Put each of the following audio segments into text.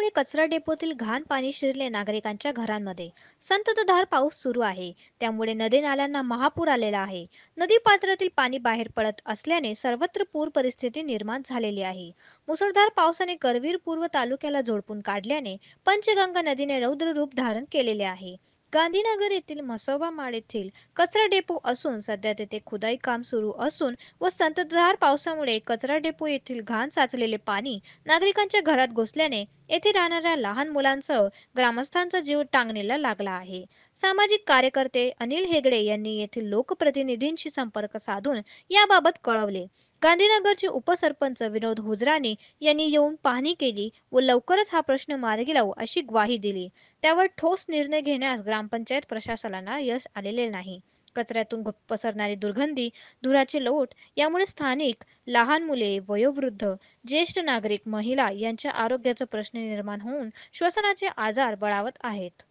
पावसामुळे कचरा डेपोतील घाण पाणी शिरले नागरिकांच्या घरांमध्ये. संततधार पाऊस सुरू आहे, त्यामुळे नदी नाल्यांना महापूर आलेला आहे. नदी पात्रातील पाणी बाहेर पडत असल्याने सर्वत्र पूर परिस्थिती निर्माण झालेली आहे. मुसळधार पावसाने करवीर पूर्व तालुक्याला झोडपून काढल्याने पंचगंगा नदीने रौद्र रूप धारण केलेले आहे. गांधीनगर येथील म्हसोबा माळ येथील कचरा डेपो असून सध्या तेथे खुदाई काम सुरू असून व संततधार पावसामुळे कचरा डेपो येथील घाण साचलेले पाणी नागरिकांच्या घरात घुसल्याने येथे राहणाऱ्या लहान मुलांसह ग्रामस्थांचा जीव टांगणीला लागला आहे. सामाजिक कार्यकर्ते अनिल हेगडे यांनी येथील लोकप्रतिनिधींशी संपर्क साधून याबाबत कळवले. गांधीनगरचे उपसरपंच विनोद हुजरानी यांनी येऊन पाहणी केली व लवकरच हा प्रश्न मार्गी लावू अशी ग्वाही दिली. त्यावर ठोस निर्णय घेण्यास ग्रामपंचायत प्रशासनाला यश आलेले नाही. कचऱ्यातून पसरणारी दुर्गंधी, धुराचे लोट यामुळे स्थानिक लहान मुले, वयोवृद्ध, ज्येष्ठ नागरिक, महिला यांच्या आरोग्याचा प्रश्न निर्माण होऊन श्वसनाचे आजार बळावत आहेत.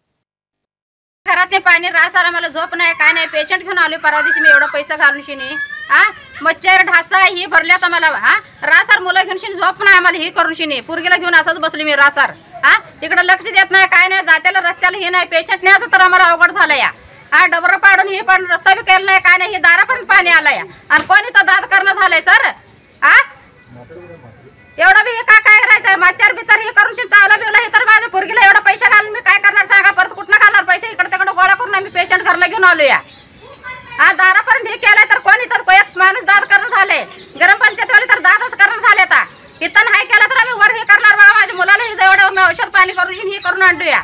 घरात पाणी रास आला, मला झोप नाही, काय नाही. पेशंट घेऊन आलो परवा दिवशी मी, एवढा पैसा घालून शिनी मच्छर ढासा ही भरल्यात आम्हाला. रासार मुलं घेऊन शिनी झोप नाही आम्हाला, ही करून शिनी पुरगीला घेऊन असंच बसली मी रासार. इकडे लक्ष देत नाही, काय नाही. जात्याला रस्त्याला हे नाही, पेशंट नाही असं तर आम्हाला अवघड झालं या. डबरं पाडून हे पण रस्ता बी केला नाही, काय नाही. हे दारापर्यंत पाणी आलं या. आणि कोणी तर दाद करणं झालंय सर. एवढं बी हे काय करायचंय? मच्छर बिचार हे करून चावला बिवला हे तर माझ्या पुरगीला एवढा पैसा घालून मी काय करणार सांगा? परत कुठनं घालणार पैसे? इकडे तिकडे गोळा करून आम्ही पेशंट घरला घेऊन आलो या. दारापर्यंत हे केलंय तर कोणी तर एक माणूस दाद करणं झालंय. ग्रामपंचायतवाले तर दादच करणं झाले. आता इथं नाही केलं तर आम्ही वर हे करणार बघा. माझ्या मुलाला एवढं मी औषध पाणी करून हे करून आणूया.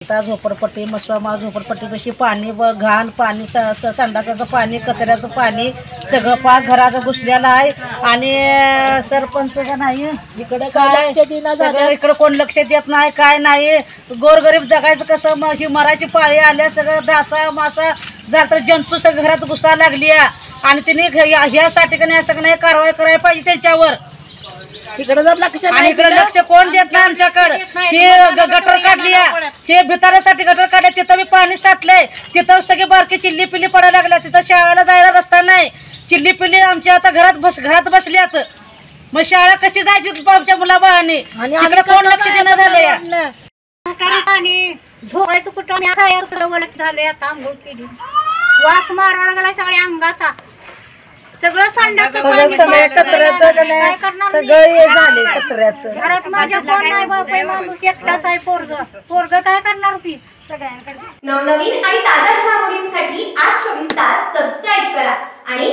झोपडपट्टी मसवा झोपडपट्टीपाशी पाणी घाण पाणी, संडासाचं पाणी, कचऱ्याचं पाणी सगळं पाक घरात घुसलेलं आहे. आणि सरपंच नाही इकडे काय सगळं, इकडे कोण लक्ष देत नाही, काय नाही. गोरगरीब जगायचं कसं? ही मराठी पाळी आल्या, सगळं ढासा मासा झालं तर जंतू सगळं घरात घुसायला लागली. आणि तिने ह्यासाठी का नाही सगळं नाही कारवाई करायला पाहिजे त्यांच्यावर. इकडे लक्ष कोण देत नाही आमच्याकडे. हे गटर काढली, हे भिताऱ्यासाठी गटर काढले, तिथं बी पाणी साठलंय. तिथं सगळी बारकी चिल्ली पिल्ली पडायला लागल्या. तिथं शाळेला जायला रस्ता नाही. चिल्ली पिल्ली आमच्या आता घरात बसल्यात. मग शाळा कशी जायची आमच्या मुलाबाळांनी? इकडे कोण लक्ष देणं झालंय? झोपायचं कुठं झालंय, काम केली, वास मारायला गेला सगळ्या अंगाचा. सगळं कचऱ्याचं सगळं हे झाले कचऱ्याचं. घरात माझ्या कोण नाही, बापा माणूस एकटाच आहे. पोरग काय करणार ती? सगळ्यांकडे नवनवीन आणि ताज्या घडामोडींसाठी आज 24 तास सबस्क्राईब करा आणि